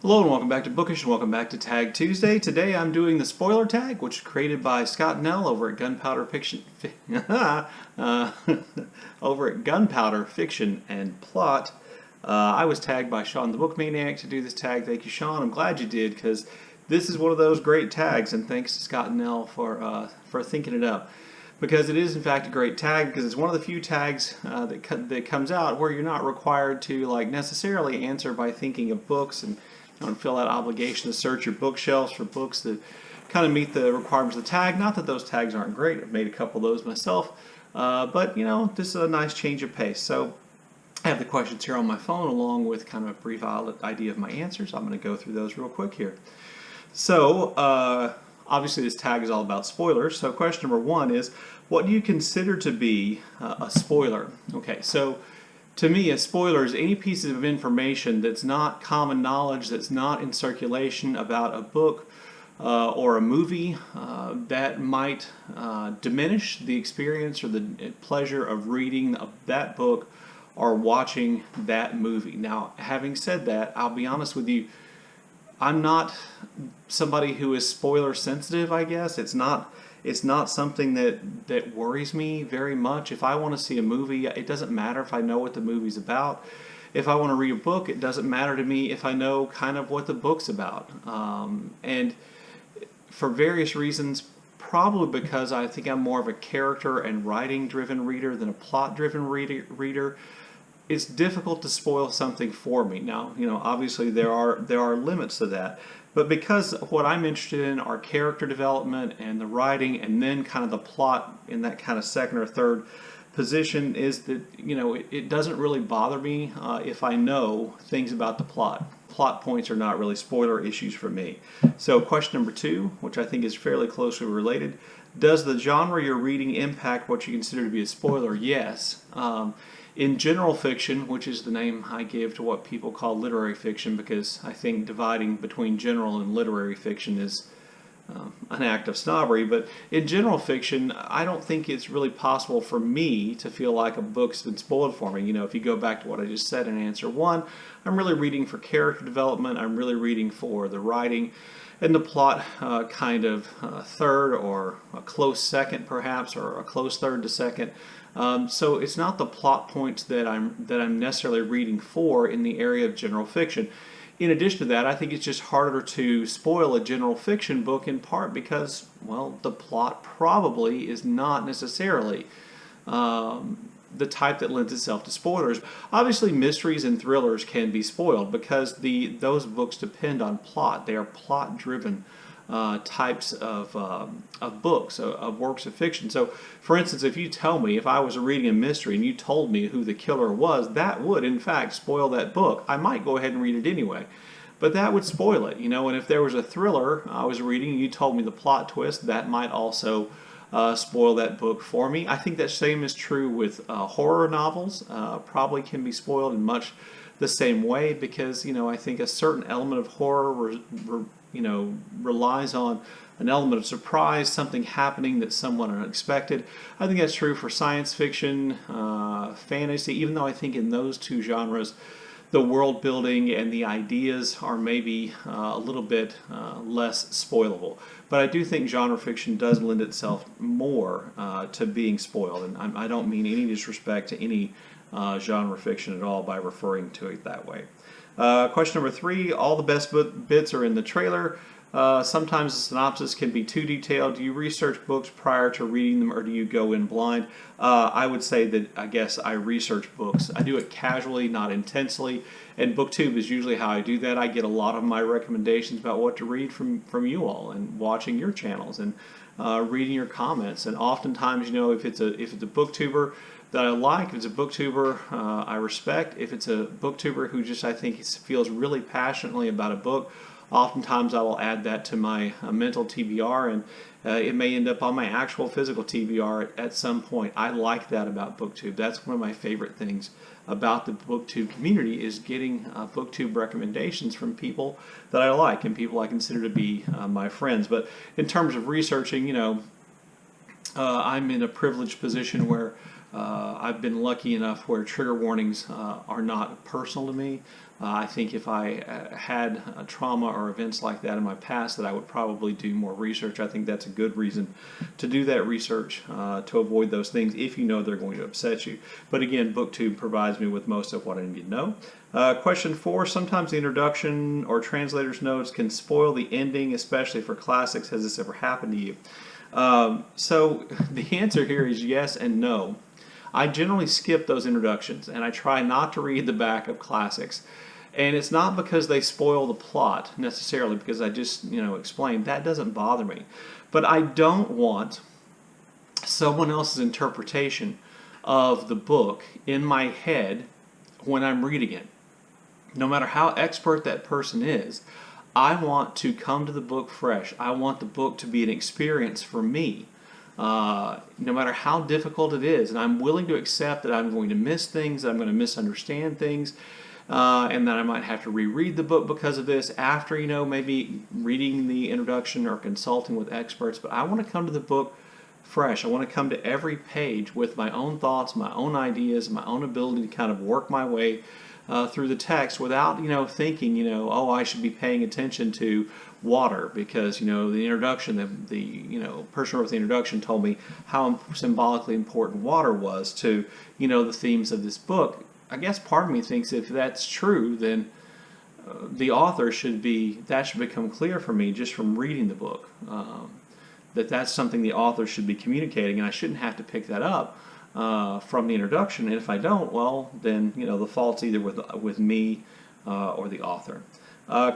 Hello and welcome back to Bookish and welcome back to Tag Tuesday. Today I'm doing the spoiler tag, which is created by Scott and Nell over at Gunpowder Fiction, over at Gunpowder Fiction and Plot. I was tagged by Sean the Book Maniac to do this tag. Thank you, Sean. I'm glad you did because this is one of those great tags, and thanks to Scott and Nell for thinking it up. Because it is in fact a great tag, because it's one of the few tags that comes out where you're not required to necessarily answer by thinking of books and don't feel that obligation to search your bookshelves for books that kind of meet the requirements of the tag. Not that those tags aren't great. I've made a couple of those myself. But, this is a nice change of pace. So I have the questions here on my phone along with kind of a brief idea of my answers. I'm going to go through those real quick here. So, obviously this tag is all about spoilers. So question number one is, what do you consider to be a spoiler? Okay, so to me, a spoiler is any piece of information that's not common knowledge, that's not in circulation about a book or a movie that might diminish the experience or the pleasure of reading that book or watching that movie. Now, having said that, I'll be honest with you, I'm not somebody who is spoiler sensitive, I guess. It's not something that worries me very much. If I want to see a movie, it doesn't matter if I know what the movie's about. If I want to read a book, it doesn't matter to me if I know kind of what the book's about. And for various reasons, probably because I think I'm more of a character and writing-driven reader than a plot-driven reader, it's difficult to spoil something for me. Now, obviously there are limits to that. But because what I'm interested in are character development and the writing and then kind of the plot in that kind of second or third position, is that, it doesn't really bother me if I know things about the plot. Plot points are not really spoiler issues for me. So question number two, which I think is fairly closely related, does the genre you're reading impact what you consider to be a spoiler? Yes. In general fiction, which is the name I give to what people call literary fiction, because I think dividing between general and literary fiction is an act of snobbery, but in general fiction, I don't think it's really possible for me to feel like a book's been spoiled for me. If you go back to what I just said in answer one, I'm really reading for character development, I'm really reading for the writing, and the plot kind of third or a close second perhaps, or a close third to second. So it's not the plot points that I'm necessarily reading for in the area of general fiction. In addition to that, I think it's just harder to spoil a general fiction book in part because, well, the plot probably is not necessarily the type that lends itself to spoilers. Obviously, mysteries and thrillers can be spoiled because those books depend on plot. They are plot-driven types of books, of works of fiction. So, for instance, if you tell me, if I was reading a mystery and you told me who the killer was, that would, in fact, spoil that book. I might go ahead and read it anyway, but that would spoil it, And if there was a thriller I was reading and you told me the plot twist, that might also spoil that book for me. I think that same is true with horror novels. Probably can be spoiled in much the same way because, I think a certain element of horror relies on an element of surprise, something happening that's somewhat unexpected. I think that's true for science fiction, fantasy, even though I think in those two genres the world building and the ideas are maybe a little bit less spoilable. But I do think genre fiction does lend itself more to being spoiled, and I don't mean any disrespect to any genre fiction at all by referring to it that way. Question number three, all the best bits are in the trailer. Sometimes the synopsis can be too detailed. Do you research books prior to reading them or do you go in blind? I would say that I guess I research books. I do it casually, not intensely, and BookTube is usually how I do that. I get a lot of my recommendations about what to read from you all and watching your channels and reading your comments. And oftentimes, if it's a BookTuber that I like, if it's a BookTuber I respect, if it's a BookTuber who just I think feels really passionately about a book, oftentimes I will add that to my mental TBR, and it may end up on my actual physical TBR at some point. I like that about BookTube. That's one of my favorite things about the BookTube community, is getting BookTube recommendations from people that I like and people I consider to be my friends. But in terms of researching, I'm in a privileged position where I've been lucky enough where trigger warnings are not personal to me. I think if I had trauma or events like that in my past, that I would probably do more research. I think that's a good reason to do that research, to avoid those things if you know they're going to upset you. But again, BookTube provides me with most of what I need to know. Question 4, sometimes the introduction or translator's notes can spoil the ending, especially for classics. Has this ever happened to you? So the answer here is yes and no. I generally skip those introductions, and I try not to read the back of classics. And it's not because they spoil the plot necessarily, because I just, explained. That doesn't bother me. But I don't want someone else's interpretation of the book in my head when I'm reading it. No matter how expert that person is, I want to come to the book fresh. I want the book to be an experience for me. No matter how difficult it is, and I'm willing to accept that I'm going to miss things, that I'm going to misunderstand things, and that I might have to reread the book because of this after, maybe reading the introduction or consulting with experts. But I want to come to the book fresh. I want to come to every page with my own thoughts, my own ideas, my own ability to kind of work my way through the text without, thinking, oh, I should be paying attention to water because, the introduction, the person who wrote the introduction told me how symbolically important water was to, the themes of this book. I guess part of me thinks if that's true, then the author that should become clear for me just from reading the book. That's something the author should be communicating, and I shouldn't have to pick that up from the introduction. And if I don't, well, then the fault's either with me or the author.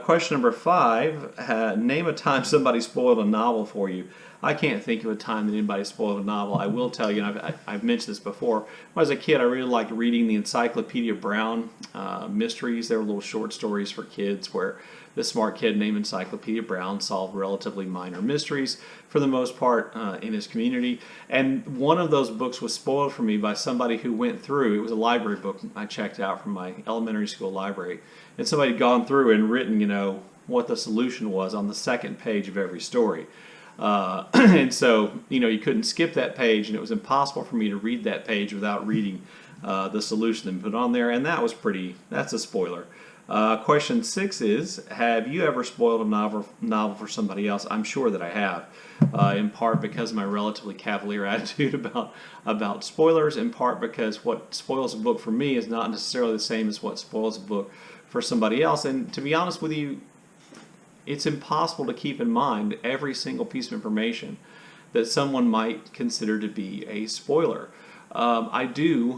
Question number 5: name a time somebody spoiled a novel for you. I can't think of a time that anybody spoiled a novel. I will tell you, and I've mentioned this before, when I was a kid, I really liked reading the Encyclopedia Brown mysteries. They were little short stories for kids where the smart kid named Encyclopedia Brown solved relatively minor mysteries for the most part in his community. And one of those books was spoiled for me by somebody who went through, it was a library book I checked out from my elementary school library, and somebody had gone through and written, what the solution was on the second page of every story. And so, you couldn't skip that page, and it was impossible for me to read that page without reading the solution and put on there, and that's a spoiler. Question 6 is, have you ever spoiled a novel for somebody else? I'm sure that I have, in part because of my relatively cavalier attitude about spoilers, in part because what spoils a book for me is not necessarily the same as what spoils a book for somebody else. And to be honest with you, it's impossible to keep in mind every single piece of information that someone might consider to be a spoiler. I do,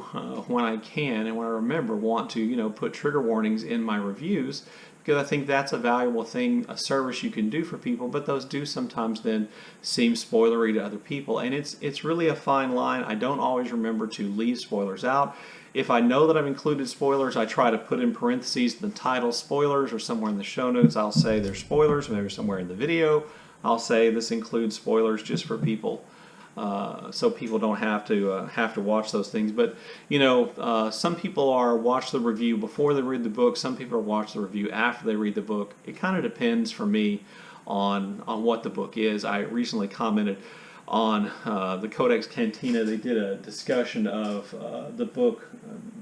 when I can and when I remember, want to put trigger warnings in my reviews because I think that's a valuable thing, a service you can do for people, but those do sometimes then seem spoilery to other people, and it's really a fine line. I don't always remember to leave spoilers out. If I know that I've included spoilers, I try to put in parentheses the title spoilers, or somewhere in the show notes I'll say there's spoilers, maybe somewhere in the video I'll say this includes spoilers just for people. So people don't have to watch those things. But some people watch the review before they read the book. Some people watch the review after they read the book. It kind of depends for me on what the book is. I recently commented on the Codex Cantina. They did a discussion of the book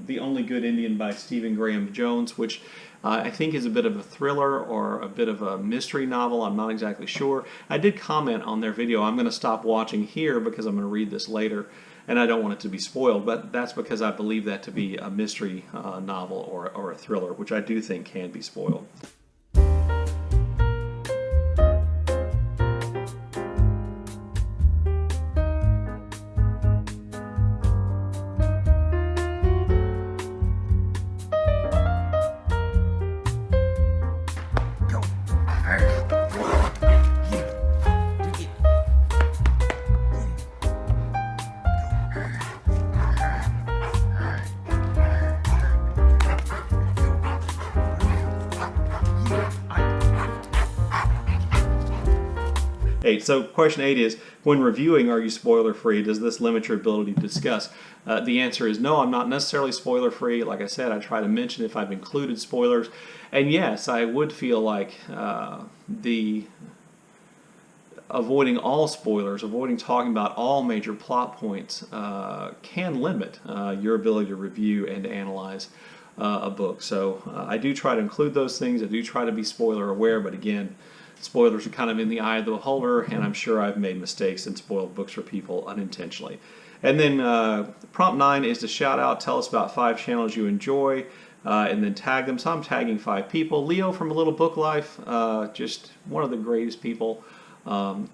The Only Good Indian by Stephen Graham Jones, which I think is a bit of a thriller or a bit of a mystery novel. I'm not exactly sure. I did comment on their video. I'm going to stop watching here because I'm going to read this later, and I don't want it to be spoiled, but that's because I believe that to be a mystery novel or a thriller, which I do think can be spoiled. So question 8 is, when reviewing, are you spoiler free? Does this limit your ability to discuss? The answer is no, I'm not necessarily spoiler free. Like I said, I try to mention if I've included spoilers. And yes, I would feel like avoiding all spoilers, avoiding talking about all major plot points can limit your ability to review and to analyze a book. So I do try to include those things. I do try to be spoiler aware, but again, spoilers are kind of in the eye of the beholder, and I'm sure I've made mistakes and spoiled books for people unintentionally. And then prompt 9 is to shout out, tell us about 5 channels you enjoy, and then tag them. So I'm tagging 5 people. Leo from A Little Book Life, just one of the greatest people on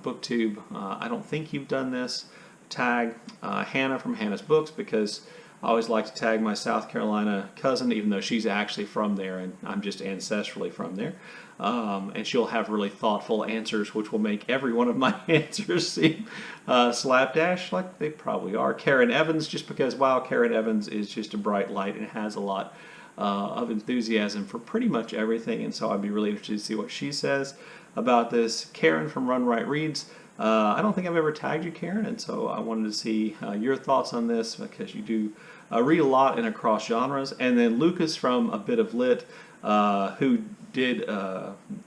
BookTube. I don't think you've done this. Tag Hannah from Hannah's Books, because I always like to tag my South Carolina cousin, even though she's actually from there and I'm just ancestrally from there. And she'll have really thoughtful answers, which will make every one of my answers seem slapdash, like they probably are. Karen Evans, just because, wow, Karen Evans is just a bright light and has a lot of enthusiasm for pretty much everything, and so I'd be really interested to see what she says about this. Karen from Run Right Reads. I don't think I've ever tagged you, Karen, and so I wanted to see your thoughts on this, because you do read a lot and across genres. And then Lucas from A Bit of Lit, who did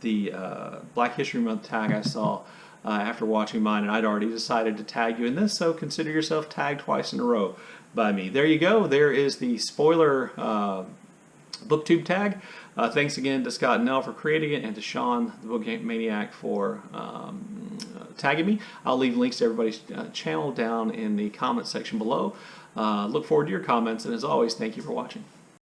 the Black History Month tag I saw after watching mine, and I'd already decided to tag you in this, so consider yourself tagged twice in a row by me. There you go. There is the spoiler BookTube tag. Thanks again to Scott and Nell for creating it, and to Sean, the Book Maniac, for tagging me. I'll leave links to everybody's channel down in the comment section below. Look forward to your comments, and as always, thank you for watching.